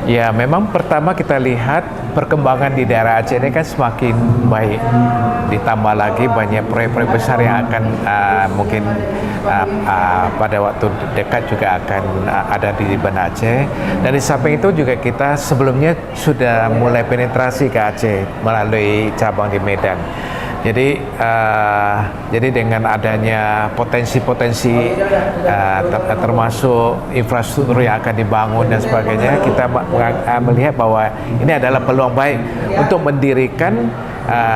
Ya, memang pertama kita lihat perkembangan di daerah Aceh ini kan semakin baik. Ditambah lagi banyak proyek-proyek besar yang akan mungkin pada waktu dekat juga akan ada di Banda Aceh. Dan di samping itu juga kita sebelumnya sudah mulai penetrasi ke Aceh melalui cabang di Medan. Jadi dengan adanya potensi-potensi termasuk infrastruktur yang akan dibangun dan sebagainya, kita melihat bahwa ini adalah peluang baik untuk mendirikan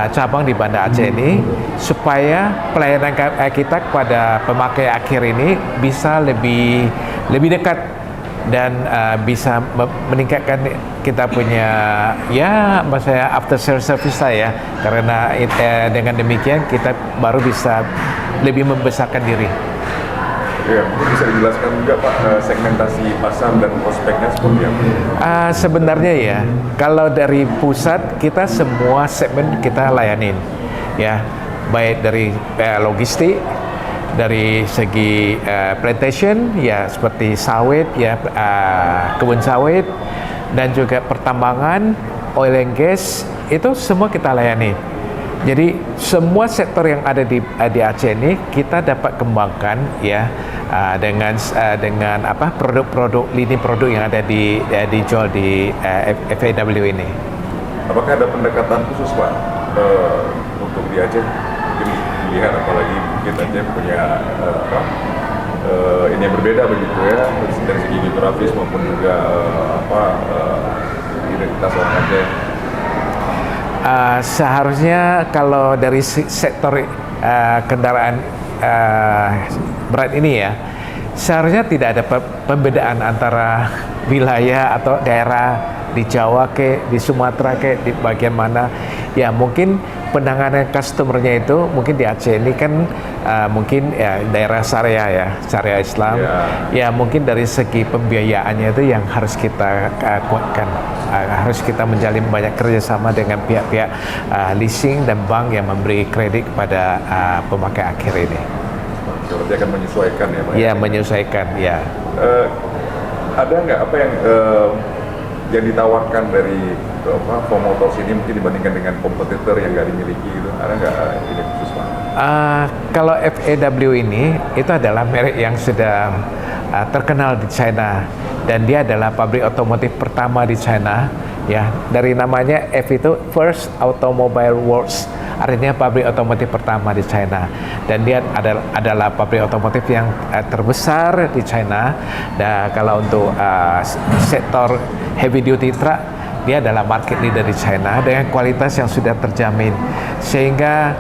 cabang di Banda Aceh ini supaya pelayanan kita kepada pemakai akhir ini bisa lebih dekat dan bisa meningkatkan kita punya maksudnya after sales service saya, karena dengan demikian kita baru bisa lebih membesarkan diri. Ya, mungkin bisa dijelaskan juga Pak segmentasi pasar dan prospeknya seperti apa? Sebenarnya ya, kalau dari pusat kita semua segmen kita layanin, ya, baik dari logistik, dari segi plantation ya seperti sawit ya, kebun sawit, dan juga pertambangan, oil and gas, itu semua kita layani. Jadi semua sektor yang ada di Aceh ini kita dapat kembangkan ya, dengan produk-produk lini produk yang ada dijual di FAW ini. Apakah ada pendekatan khusus Pak untuk di Aceh? Mungkin dilihat apalagi mungkin Aceh punya ini yang berbeda begitu ya, dari segi geografis maupun juga identitas orang Aceh. Seharusnya kalau dari sektor kendaraan berat ini ya, seharusnya tidak ada pembedaan antara wilayah atau daerah di Jawa di Sumatera di bagian mana. Ya mungkin penanganan customernya itu mungkin di Aceh ini kan mungkin ya daerah syariah Islam. Ya mungkin dari segi pembiayaannya itu yang harus kita kuatkan. Harus kita menjalin banyak kerjasama dengan pihak-pihak leasing dan bank yang memberi kredit kepada pemakai akhir ini. Berarti akan menyesuaikan ya Pak? Ya, menyesuaikan ya. Ada nggak apa yang ditawarkan dari Motors ini mungkin dibandingkan dengan kompetitor yang nggak dimiliki gitu? Ada nggak ini khusus Pak? Kalau FAW ini itu adalah merek yang sudah terkenal di China, dan dia adalah pabrik otomotif pertama di China ya. Dari namanya F itu First Automobile Works, artinya pabrik otomotif pertama di China, dan dia adalah pabrik otomotif yang terbesar di China. Dan kalau untuk sektor heavy duty truck, dia adalah market leader di China dengan kualitas yang sudah terjamin, sehingga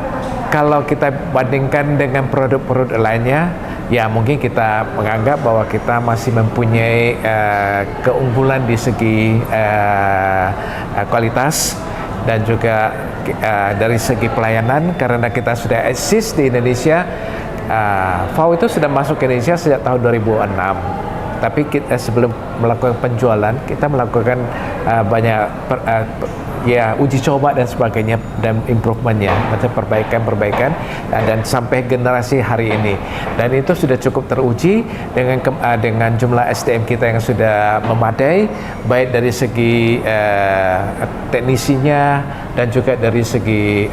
kalau kita bandingkan dengan produk-produk lainnya, ya mungkin kita menganggap bahwa kita masih mempunyai keunggulan di segi kualitas dan juga dari segi pelayanan, karena kita sudah eksis di Indonesia. VAW itu sudah masuk ke Indonesia sejak tahun 2006. Tapi sebelum melakukan penjualan, kita melakukan banyak uji coba dan sebagainya, dan improvementnya, macam perbaikan dan sampai generasi hari ini. Dan itu sudah cukup teruji dengan jumlah SDM kita yang sudah memadai, baik dari segi teknisinya dan juga dari segi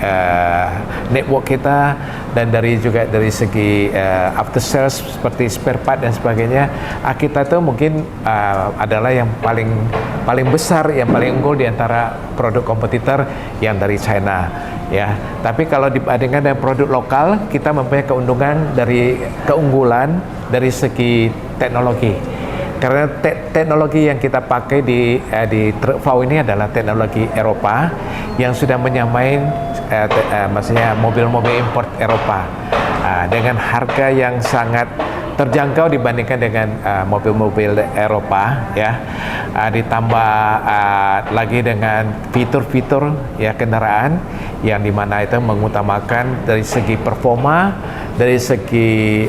network kita, dan juga dari segi after sales seperti spare part dan sebagainya. Kita itu mungkin adalah yang paling besar, yang paling unggul di antara produk kompetitor yang dari China ya. Tapi kalau dibandingkan dengan produk lokal, kita mempunyai keunggulan dari segi teknologi, karena teknologi yang kita pakai di truk VAW ini adalah teknologi Eropa yang sudah menyamai maksudnya mobil-mobil import Eropa dengan harga yang sangat terjangkau dibandingkan dengan mobil-mobil Eropa ya. Ditambah lagi dengan fitur-fitur ya kendaraan yang dimana itu mengutamakan dari segi performa, dari segi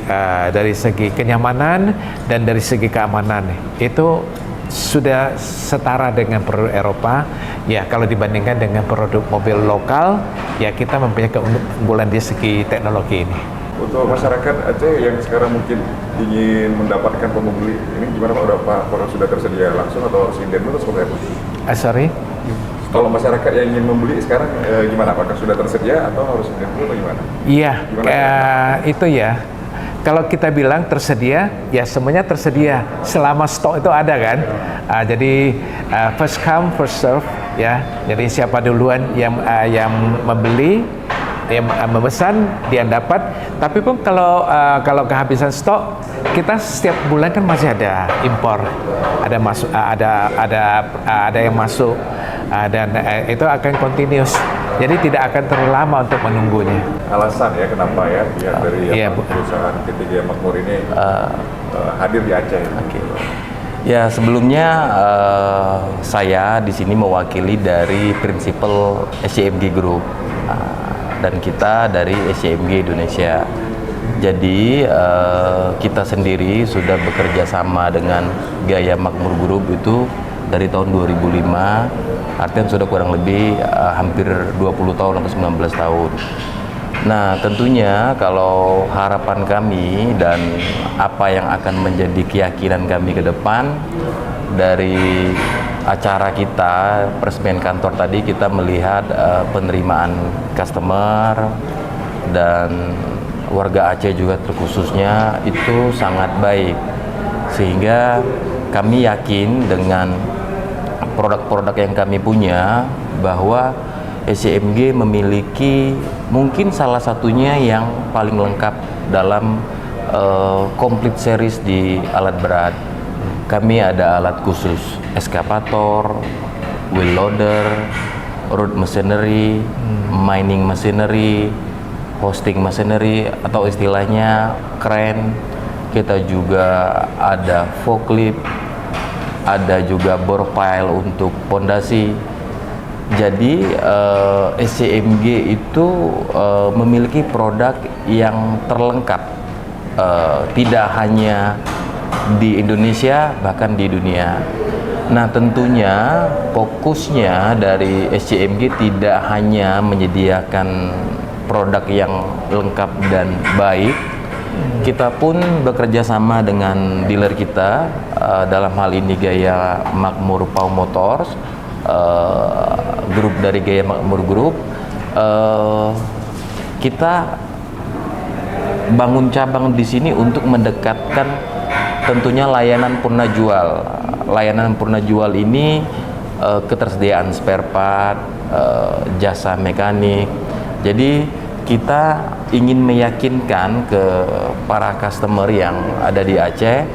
kenyamanan, dan dari segi keamanan. Itu sudah setara dengan produk Eropa ya. Kalau dibandingkan dengan produk mobil lokal ya, kita mempunyai keunggulan di segi teknologi ini. Untuk masyarakat Aceh yang sekarang mungkin ingin mendapatkan pembeli, ini gimana Pak? Apakah sudah tersedia langsung atau harus inden atau seperti apa? Sorry? Kalau masyarakat yang ingin membeli sekarang gimana? Apakah sudah tersedia atau harus inden dulu atau gimana? Iya, Gimana? itu ya. Kalau kita bilang tersedia, ya semuanya tersedia selama stok itu ada kan. Jadi first come first serve ya. Jadi siapa duluan yang membeli, yang memesan dia dapat. Tapi pun kalau kehabisan stok, kita setiap bulan kan masih ada impor, ada masuk, ada yang masuk, dan itu akan continuous. Jadi tidak akan terlalu lama untuk menunggunya. Alasan ya kenapa ya pihak dari Iya, perusahaan PT Gaya Makmur ini hadir di Aceh. Oke. Ya, sebelumnya saya di sini mewakili dari prinsipal SCMG Group dan kita dari SCMG Indonesia. Jadi kita sendiri sudah bekerja sama dengan Gaya Makmur Group itu dari tahun 2005, artinya sudah kurang lebih hampir 20 tahun atau 19 tahun. Nah, tentunya kalau harapan kami dan apa yang akan menjadi keyakinan kami ke depan dari acara kita, peresmian kantor tadi, kita melihat penerimaan customer dan warga Aceh juga terkhususnya itu sangat baik. Sehingga kami yakin dengan produk-produk yang kami punya bahwa SCMG memiliki mungkin salah satunya yang paling lengkap dalam complete series di alat berat. Kami ada alat khusus eskavator, wheel loader, road machinery, mining machinery, hosting machinery atau istilahnya crane. Kita juga ada forklift, ada juga bore pile untuk pondasi. Jadi SCMG itu memiliki produk yang terlengkap, tidak hanya di Indonesia bahkan di dunia. Nah, tentunya fokusnya dari SCMG tidak hanya menyediakan produk yang lengkap dan baik. Kita pun bekerja sama dengan dealer kita, dalam hal ini Gaya Makmur Pau Motors, grup dari Gaya Makmur Group. Kita bangun cabang di sini untuk mendekatkan tentunya layanan purna jual. Layanan purna jual ini ketersediaan spare part, jasa mekanik. Jadi kita ingin meyakinkan ke para customer yang ada di Aceh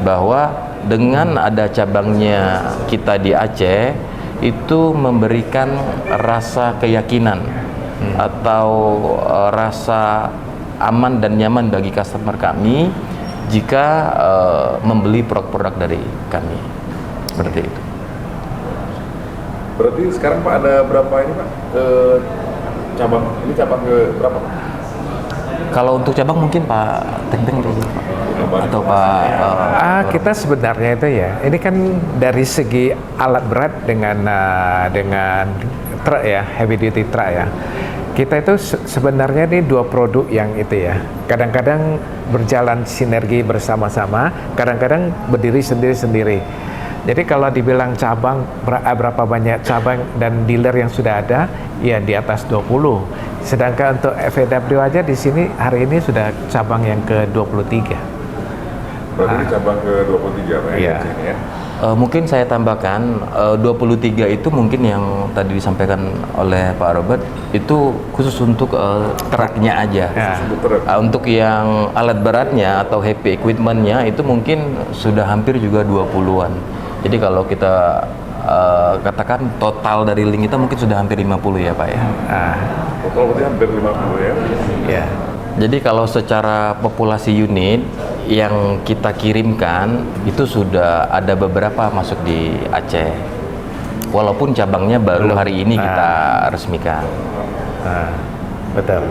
bahwa dengan ada cabangnya kita di Aceh itu memberikan rasa keyakinan atau rasa aman dan nyaman bagi customer kami jika membeli produk-produk dari kami. Seperti itu. Berarti sekarang Pak ada berapa ini Pak? Cabang ini cabang ke berapa Pak? Kalau untuk cabang mungkin Pak Teng-Teng atau Pak Kita sebenarnya itu ya, ini kan dari segi alat berat dengan truk ya, heavy duty truck ya. Kita itu sebenarnya ini dua produk yang itu ya. Kadang-kadang berjalan sinergi bersama-sama, kadang-kadang berdiri sendiri-sendiri. Jadi kalau dibilang cabang, berapa banyak cabang dan dealer yang sudah ada, ya di atas 20. Sedangkan untuk FAW aja di sini hari ini sudah cabang yang ke-23. Berarti ini cabang ke-23 Pak Iya. di sini ya? Mungkin saya tambahkan 23 itu mungkin yang tadi disampaikan oleh Pak Robert itu khusus untuk truknya aja. Ya. Untuk truk. Untuk yang alat beratnya atau heavy equipmentnya itu mungkin sudah hampir juga 20-an. Jadi kalau kita katakan total dari link kita mungkin sudah hampir 50 ya Pak ya. Total berarti hampir 50 ya? Ya. Jadi kalau secara populasi unit yang kita kirimkan itu sudah ada beberapa masuk di Aceh. Walaupun cabangnya baru hari ini kita resmikan. Betul.